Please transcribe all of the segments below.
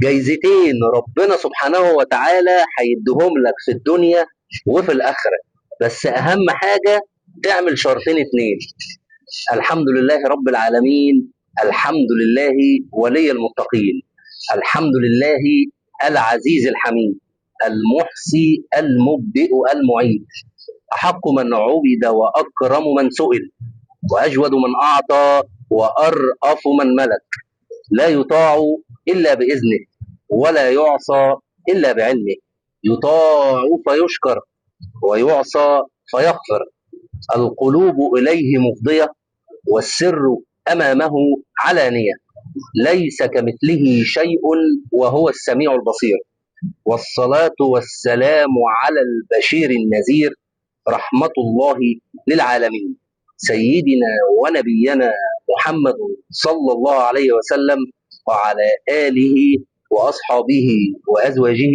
جايزتين ربنا سبحانه وتعالى هيديهم لك في الدنيا وفي الآخرة. بس أهم حاجة تعمل شرطين اتنين: الحمد لله رب العالمين، الحمد لله ولي المتقين، الحمد لله العزيز الحميد، المحصي المبدئ المعيد، أحق من عبد وأكرم من سئل، وأجود من أعطى وأرأف من ملك، لا يطاع إلا بإذنه ولا يعصى إلا بعلمه، يطاع فيشكر ويعصى فيغفر، القلوب إليه مفضية والسر أمامه علانية، ليس كمثله شيء وهو السميع البصير، والصلاة والسلام على البشير النذير، رحمة الله للعالمين، سيدنا ونبينا محمد صلى الله عليه وسلم، وعلى آله وأصحابه وأزواجه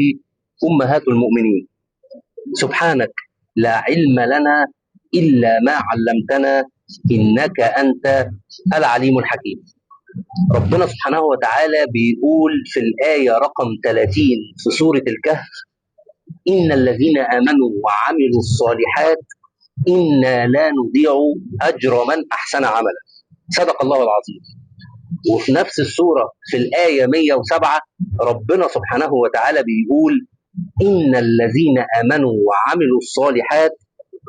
أمهات المؤمنين. سبحانك لا علم لنا إلا ما علمتنا إنك أنت العليم الحكيم. ربنا سبحانه وتعالى بيقول في الآية رقم 30 في سورة الكهف: إن الذين آمنوا وعملوا الصالحات إنا لا نضيع أجر من أحسن عملا. صدق الله العظيم. وفي نفس السورة في الآية 107 ربنا سبحانه وتعالى بيقول: إن الذين آمنوا وعملوا الصالحات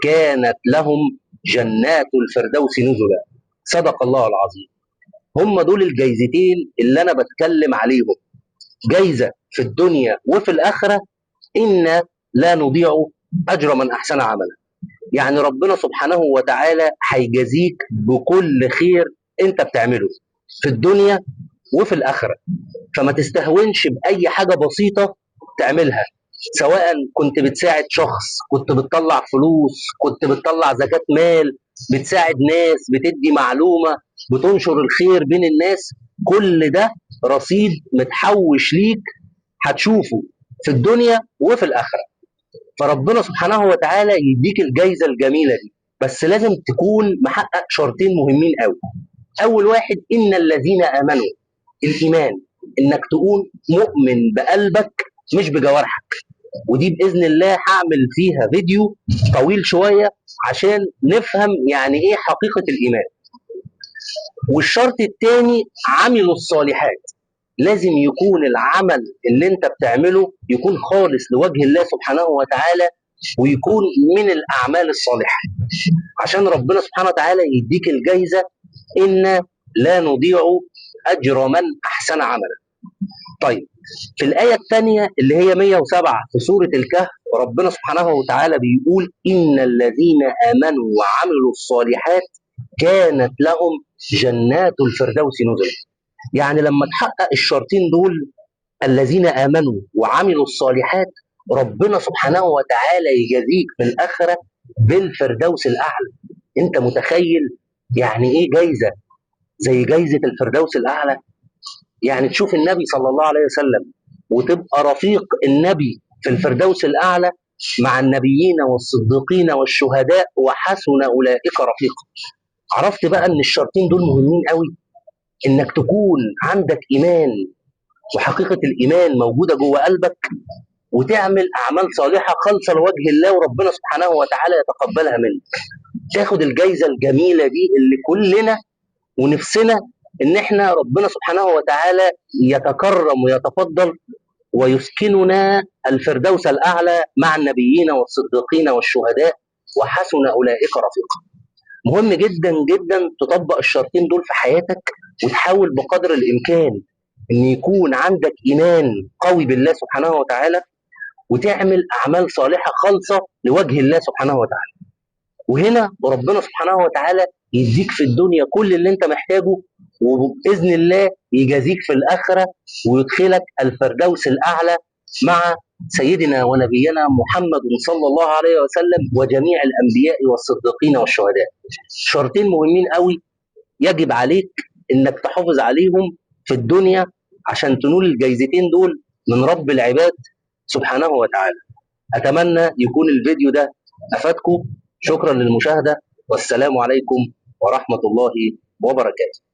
كانت لهم جنات الفردوس نزلا. صدق الله العظيم. هم دول الجايزتين اللي أنا بتكلم عليهم، جايزة في الدنيا وفي الآخرة: إنا لا نضيع أجر من أحسن عملا. يعني ربنا سبحانه وتعالى هيجازيك بكل خير أنت بتعمله في الدنيا وفي الآخرة. فما تستهونش بأي حاجة بسيطة تعملها، سواء كنت بتساعد شخص، كنت بتطلع فلوس، كنت بتطلع زكاة مال، بتساعد ناس، بتدي معلومة، بتنشر الخير بين الناس، كل ده رصيد متحوش ليك هتشوفه في الدنيا وفي الآخرة. فربنا سبحانه وتعالى يديك الجايزة الجميلة دي، بس لازم تكون محقق شرطين مهمين قوي. أول واحد: إن الذين آمنوا. الإيمان إنك تكون مؤمن بقلبك مش بجوارحك، ودي بإذن الله هعمل فيها فيديو طويل شوية عشان نفهم يعني إيه حقيقة الإيمان. والشرط الثاني: عملوا الصالحات. لازم يكون العمل اللي انت بتعمله يكون خالص لوجه الله سبحانه وتعالى، ويكون من الأعمال الصالحة، عشان ربنا سبحانه وتعالى يديك الجايزة: إن لا نضيع أجر من أحسن عملا. طيب، في الآية الثانية اللي هي 107 في سورة الكهف ربنا سبحانه وتعالى بيقول: إن الذين آمنوا وعملوا الصالحات كانت لهم جنات الفردوس نزلا. يعني لما تحقق الشرطين دول، الذين آمنوا وعملوا الصالحات، ربنا سبحانه وتعالى يجازيك في الآخرة بالفردوس الأعلى. أنت متخيل يعني إيه جايزة زي جايزة الفردوس الأعلى؟ يعني تشوف النبي صلى الله عليه وسلم وتبقى رفيق النبي في الفردوس الأعلى مع النبيين والصديقين والشهداء وحسن أولئك رفيقا. عرفت بقى إن الشرطين دول مهمين قوي، إنك تكون عندك إيمان وحقيقة الإيمان موجودة جوه قلبك، وتعمل أعمال صالحة خالصة لوجه الله وربنا سبحانه وتعالى يتقبلها منك. تاخد الجايزة الجميلة دي اللي كلنا ونفسنا إن إحنا ربنا سبحانه وتعالى يتكرم ويتفضل ويسكننا الفردوس الأعلى مع النبيين والصديقين والشهداء وحسن أولئك رفيقا. مهم جدا جدا تطبق الشرطين دول في حياتك، وتحاول بقدر الإمكان ان يكون عندك ايمان قوي بالله سبحانه وتعالى، وتعمل اعمال صالحه خالصه لوجه الله سبحانه وتعالى. وهنا ربنا سبحانه وتعالى يديك في الدنيا كل اللي انت محتاجه، وباذن الله يجازيك في الاخره ويدخلك الفردوس الاعلى مع سيدنا ونبينا محمد صلى الله عليه وسلم وجميع الانبياء والصديقين والشهداء. شرطين مهمين قوي يجب عليك انك تحافظ عليهم في الدنيا عشان تنول الجايزتين دول من رب العباد سبحانه وتعالى. أتمنى يكون الفيديو ده أفادكم. شكرا للمشاهدة، والسلام عليكم ورحمة الله وبركاته.